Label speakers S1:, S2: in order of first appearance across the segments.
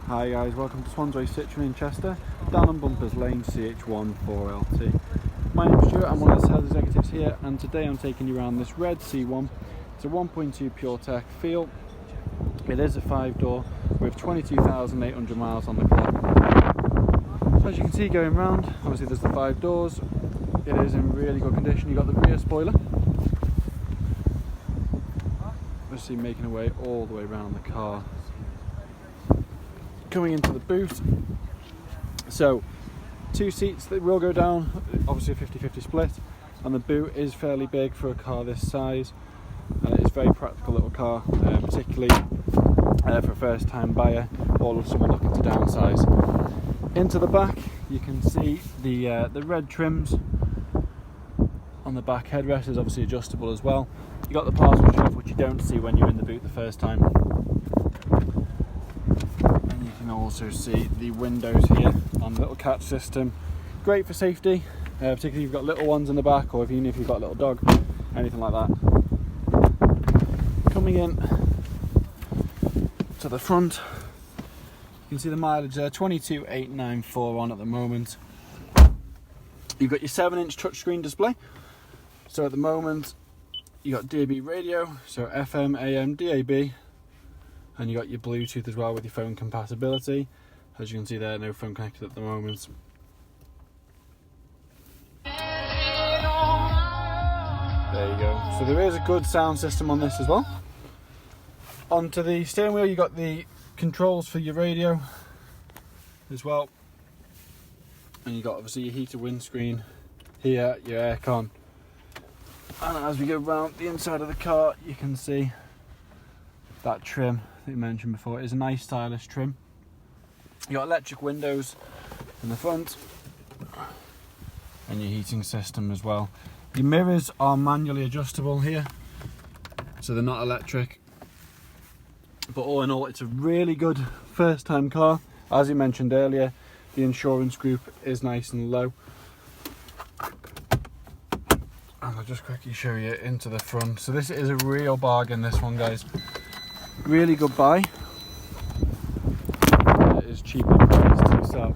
S1: Hi guys, welcome to Swansway Citroen in Chester, down on Bumpers Lane, CH1 4LT. My name's Stuart, I'm one of the sales executives here, and today I'm taking you around this red C1. It's a 1.2 PureTech feel. It is a 5-door with 22,800 miles on the clock. So as you can see going round, obviously there's the 5 doors. It is in really good condition. You've got the rear spoiler. Obviously making a way all the way around the car. Coming into the boot, so 2 seats that will go down, obviously a 50-50 split, and the boot is fairly big for a car this size, and it is a very practical little car, particularly for a first time buyer or someone looking to downsize. Into the back you can see the red trims on the back. Headrest is obviously adjustable as well. You got the parcel shelf, which you don't see when you're in the boot the first time. You can also see the windows here on the little catch system. Great for safety, particularly if you've got little ones in the back, or even if you've got a little dog, anything like that. Coming in to the front, you can see the mileage there, 22,894 on at the moment. You've got your 7-inch touchscreen display. So at the moment, you got DAB radio, so FM, AM, DAB. And you got your Bluetooth as well with your phone compatibility. As you can see there, no phone connected at the moment. There you go. So there is a good sound system on this as well. Onto the steering wheel, you got the controls for your radio as well. And you got obviously your heated windscreen here, your aircon. And as we go around the inside of the car, you can see that trim that you mentioned before. It is a nice stylish trim. You got electric windows in the front and your heating system as well. Your mirrors are manually adjustable here, so they're not electric, but all in all it's a really good first time car. As you mentioned earlier, the insurance group is nice and low, and I'll just quickly show you into the front. So this is a real bargain, this one, guys. Really good buy. It is cheaper priced to sell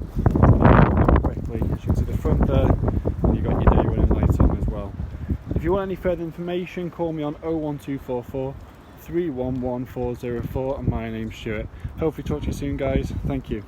S1: quickly. As you can see the front there, and you got your day running lights on as well. If you want any further information, call me on 01244 311 404, and my name's Stuart. Hopefully talk to you soon, guys. Thank you.